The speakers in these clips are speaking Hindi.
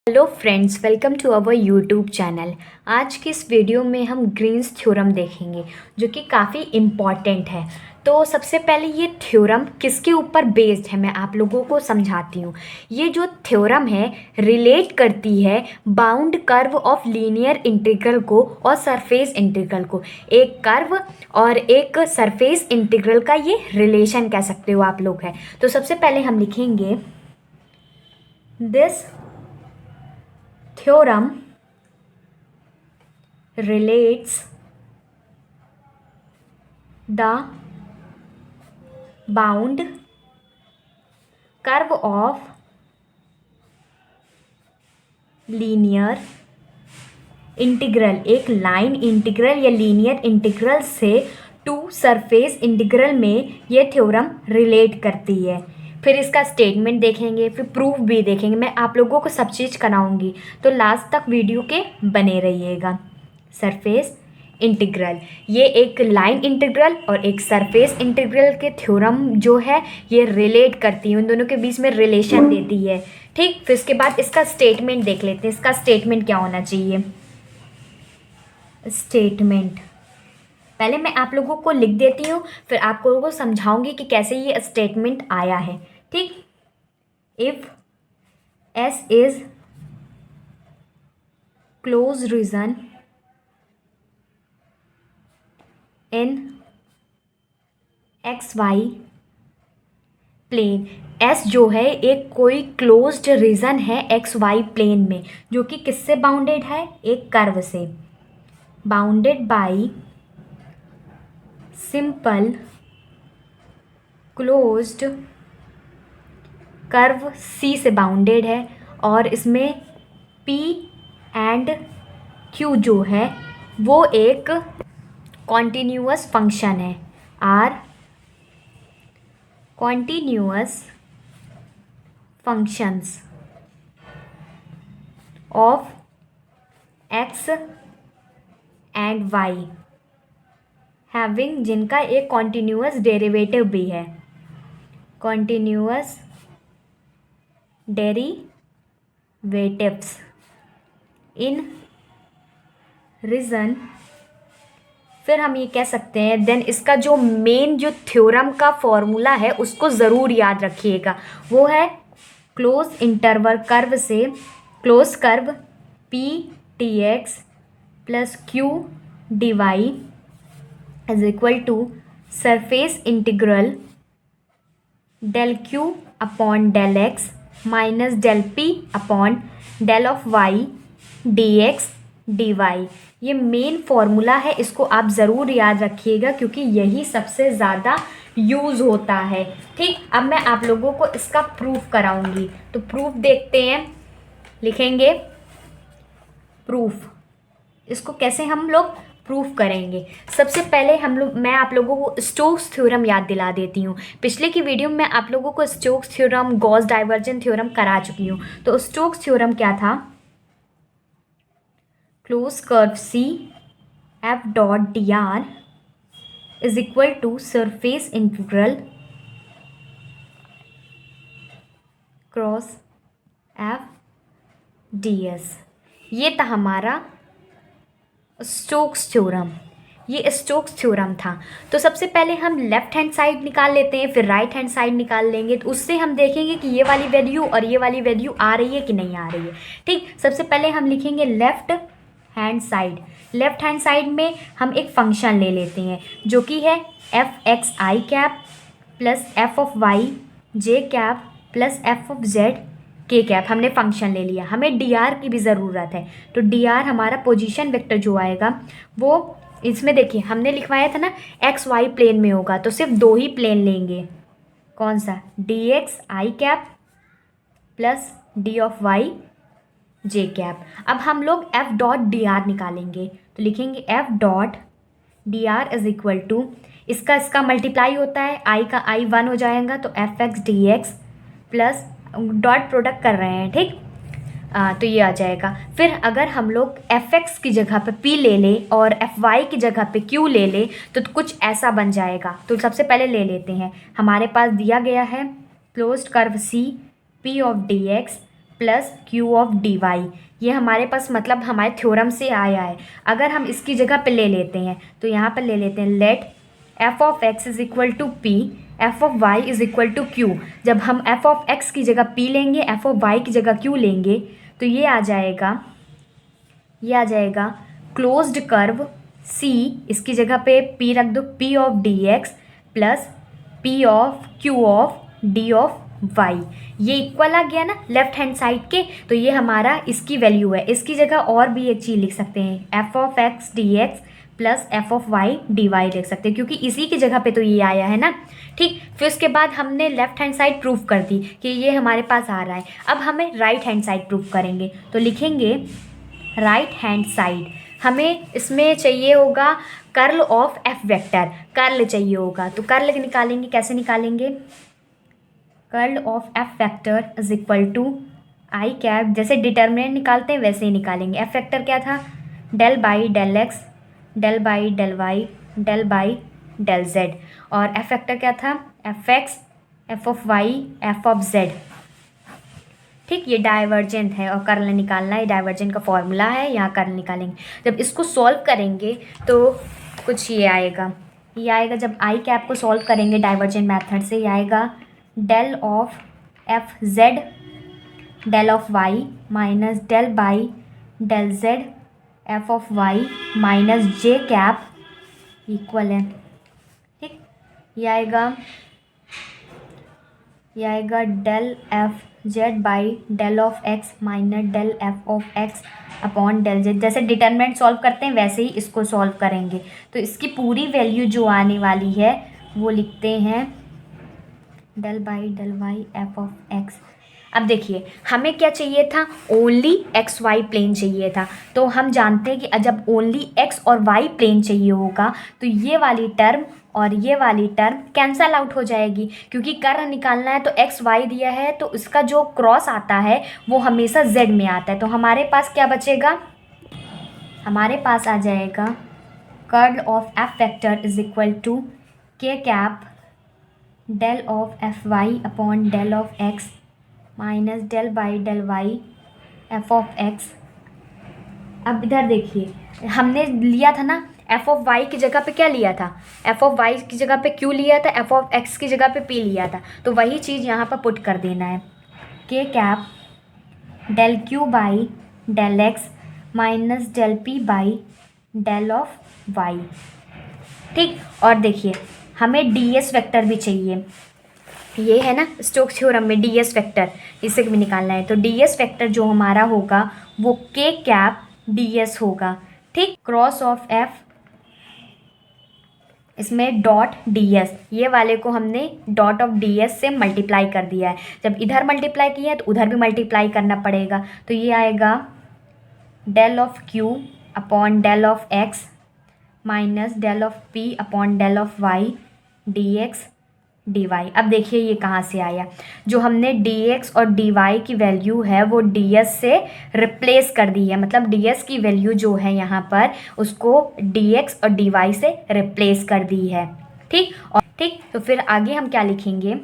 Hello friends, welcome to our YouTube channel. आज की इस वीडियो में हम ग्रीन्स थ्योरम देखेंगे जो कि काफ़ी इम्पॉर्टेंट है। तो सबसे पहले ये थ्योरम किसके ऊपर बेस्ड है मैं आप लोगों को समझाती हूँ। ये जो थ्योरम है रिलेट करती है bound curve of linear integral को और सरफेस इंटीग्रल को। एक कर्व और एक सरफेस इंटीग्रल का ये रिलेशन कह सकते हो आप लोग है। तो सबसे पहले हम लिखेंगे this theorem relates the bound curve of linear integral, एक लाइन इंटीग्रल या लीनियर इंटीग्रल से टू सरफेस इंटीग्रल में ये थ्योरम रिलेट करती है। फिर इसका स्टेटमेंट देखेंगे, फिर प्रूफ भी देखेंगे। मैं आप लोगों को सब चीज़ कराऊंगी, तो लास्ट तक वीडियो के बने रहिएगा। सरफेस इंटीग्रल, ये एक लाइन इंटीग्रल और एक सरफेस इंटीग्रल के थ्योरम जो है ये रिलेट करती है, उन दोनों के बीच में रिलेशन देती है। ठीक, फिर इसके बाद इसका स्टेटमेंट देख लेते हैं। इसका स्टेटमेंट क्या होना चाहिए। स्टेटमेंट पहले मैं आप लोगों को लिख देती हूँ, फिर आप लोगों को समझाऊंगी कि कैसे ये स्टेटमेंट आया है। ठीक, if S is close region in X Y plane, S जो है एक कोई क्लोज्ड रीजन है एक्स वाई प्लेन में, जो कि किससे बाउंडेड है, एक कर्व से। Bounded by simple closed curve C से बाउंडेड है, और इसमें पी एंड क्यू जो है वो एक कॉन्टिन्यूअस फंक्शन है। R continuous functions of X and Y having, जिनका एक कॉन्टिन्यूअस डेरिवेटिव भी है। कॉन्टिन्यूअस डेरिवेटिव्स इन रीजन, फिर हम ये कह सकते हैं देन इसका जो मेन जो थ्योरम का फॉर्मूला है उसको ज़रूर याद रखिएगा। वो है क्लोज इंटरवल कर्व से close curve P T X plus Q D Y is equal to surface integral del Q upon del X minus del P upon del of Y D X D Y. ये मेन फॉर्मूला है, इसको आप ज़रूर याद रखिएगा क्योंकि यही सबसे ज़्यादा यूज़ होता है। ठीक, अब मैं आप लोगों को इसका प्रूफ कराऊंगी। तो प्रूफ देखते हैं, लिखेंगे प्रूफ। इसको कैसे हम लोग प्रूफ करेंगे। सबसे पहले मैं आप लोगों को स्टोक्स थ्योरम याद दिला देती हूँ। पिछले की वीडियो में मैं आप लोगों को Stokes theorem, Gauss divergence theorem करा चुकी हूँ। तो स्टोक्स थ्योरम क्या था, close curve C F dot D R is equal to surface integral cross F D S. ये था हमारा स्टोक्स थ्योरम, ये स्टोक्स थ्योरम था। तो सबसे पहले हम लेफ्ट हैंड साइड निकाल लेते हैं, फिर राइट हैंड साइड निकाल लेंगे। तो उससे हम देखेंगे कि ये वाली वैल्यू और ये वाली वैल्यू आ रही है कि नहीं आ रही है। ठीक, सबसे पहले हम लिखेंगे left hand side. Left hand side में हम एक फंक्शन ले लेते हैं जो कि है F X I cap plus F of Y J cap plus F of Z K cap. हमने फंक्शन ले लिया, हमें डी आर की भी ज़रूरत है। तो डी आर हमारा पोजीशन वेक्टर जो आएगा वो इसमें देखिए हमने लिखवाया था ना एक्स वाई प्लेन में होगा, तो सिर्फ दो ही प्लेन लेंगे। कौन सा, D X I cap plus D of Y J cap. अब हम लोग एफ डॉट डी आर निकालेंगे, तो लिखेंगे F dot D R is equal to, इसका मल्टीप्लाई होता है, आई का आई 1 हो जाएगा, तो F X D X plus dot product कर रहे हैं। ठीक, तो ये आ जाएगा। फिर अगर हम लोग एफ एक्स की जगह पे पी ले लें और एफ वाई की जगह पे क्यू ले लें तो कुछ ऐसा बन जाएगा। तो सबसे पहले ले लेते हैं, हमारे पास दिया गया है closed curve C P of D X plus Q of D Y. ये हमारे पास मतलब हमारे थ्योरम से आया है। अगर हम इसकी जगह पे ले लेते हैं तो यहाँ पर ले लेते हैं let F of X is equal to P, F of Y is equal to Q. जब हम एफ ऑफ एक्स की जगह पी लेंगे, एफ ऑफ वाई की जगह क्यू लेंगे, तो ये आ जाएगा क्लोज्ड कर्व सी, इसकी जगह पे पी रख दो, P of D X plus P of Q of D of Y. ये इक्वल आ गया ना लेफ्ट हैंड साइड के, तो ये हमारा इसकी वैल्यू है। इसकी जगह और भी एक चीज़ लिख सकते हैं, F of X D X plus F of Y D Y लिख सकते हैं, क्योंकि इसी की जगह पे तो ये आया है ना। ठीक, फिर उसके बाद हमने लेफ्ट हैंड साइड प्रूव कर दी कि ये हमारे पास आ रहा है। अब हमें राइट हैंड साइड प्रूव करेंगे, तो लिखेंगे राइट हैंड साइड हमें इसमें चाहिए होगा curl of F vector, curl चाहिए होगा। तो कर्ल निकालेंगे, कैसे निकालेंगे, curl of F vector is equal to I cap, जैसे डिटर्मिनेंट निकालते हैं वैसे ही निकालेंगे। एफ वेक्टर क्या था, del by del X, del by del Y, del by del Z. और एफ वेक्टर क्या था, F X, F of Y, F of Z. ठीक, ये डाइवर्जेंट है और कर्ल निकालना है, डाइवर्जेंट का फॉर्मूला है, यहाँ कर्ल निकालेंगे। जब इसको सॉल्व करेंगे तो कुछ ये आएगा जब आई कैप को सॉल्व करेंगे डाइवर्जेंट मेथड से, ये आएगा del of F Z del of Y minus del by del Z F of Y minus J cap equal है। ठीक, ये आएगा del F Z by del of x minus del F of X upon del Z. जैसे डिटरमिनेंट सॉल्व करते हैं वैसे ही इसको सॉल्व करेंगे, तो इसकी पूरी वैल्यू जो आने वाली है वो लिखते हैं del by del Y F of x. अब देखिए हमें क्या चाहिए था, ओनली एक्स वाई प्लेन चाहिए था। तो हम जानते हैं कि जब ओनली एक्स और वाई प्लेन चाहिए होगा तो ये वाली टर्म और ये वाली टर्म कैंसल आउट हो जाएगी, क्योंकि कर्ल निकालना है तो एक्स वाई दिया है तो इसका जो क्रॉस आता है वो हमेशा जेड में आता है। तो हमारे पास क्या बचेगा, हमारे पास आ जाएगा curl of F vector is equal to k cap del of F y upon del of x minus del by del Y F of x. अब इधर देखिए हमने लिया था ना एफ ऑफ वाई की जगह पे क्या लिया था, एफ ऑफ वाई की जगह पे क्यू लिया था, एफ ऑफ एक्स की जगह पे पी लिया था। तो वही चीज़ यहाँ पर पुट कर देना है, K cap del Q by del X minus del P by del of Y. ठीक, और देखिए हमें डी एस वेक्टर भी चाहिए, ये है ना स्टोक्स थ्योरम में डी एस वेक्टर, इसे भी निकालना है। तो डी एस वेक्टर जो हमारा होगा वो के कैप डी एस होगा। ठीक, क्रॉस ऑफ एफ, इसमें डॉट डी एस, ये वाले को हमने डॉट ऑफ डी एस से मल्टीप्लाई कर दिया है। जब इधर मल्टीप्लाई किया है तो उधर भी मल्टीप्लाई करना पड़ेगा। तो ये आएगा del of Q upon del of x minus del of P upon del of Y D X D Y. अब देखिए ये कहाँ से आया, जो हमने डी एक्स और डी वाई की वैल्यू है वो डी एस से रिप्लेस कर दी है, मतलब डी एस की वैल्यू जो है यहाँ पर उसको डी एक्स और डी वाई से रिप्लेस कर दी है। ठीक, और ठीक तो फिर आगे हम क्या लिखेंगे,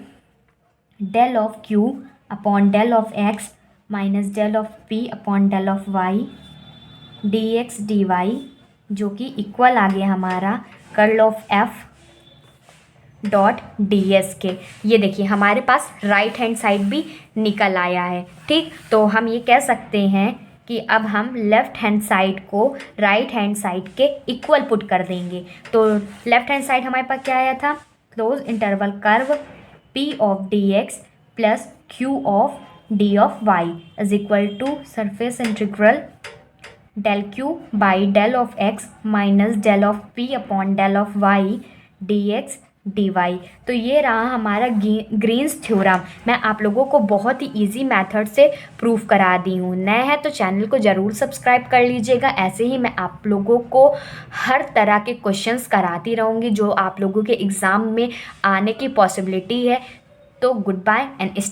del of Q upon del of x minus del of P upon del of Y D X D Y, जो कि इक्वल आ गया हमारा curl of F dot D S के। ये देखिए हमारे पास राइट हैंड साइड भी निकल आया है। ठीक, तो हम ये कह सकते हैं कि अब हम लेफ़्ट हैंड साइड को राइट हैंड साइड के इक्वल पुट कर देंगे। तो लेफ़्ट हैंड साइड हमारे पास क्या आया था, close interval curve P of D X plus Q of D of Y is equal to surface integral del Q by del of x minus del of P upon del of Y D X D Y. तो ये रहा हमारा ग्रीन्स थ्योरम। मैं आप लोगों को बहुत ही इजी मेथड से प्रूफ करा दी हूँ। नए हैं तो चैनल को ज़रूर सब्सक्राइब कर लीजिएगा। ऐसे ही मैं आप लोगों को हर तरह के क्वेश्चंस कराती रहूँगी जो आप लोगों के एग्ज़ाम में आने की पॉसिबिलिटी है। तो गुड बाय एंड स्टे।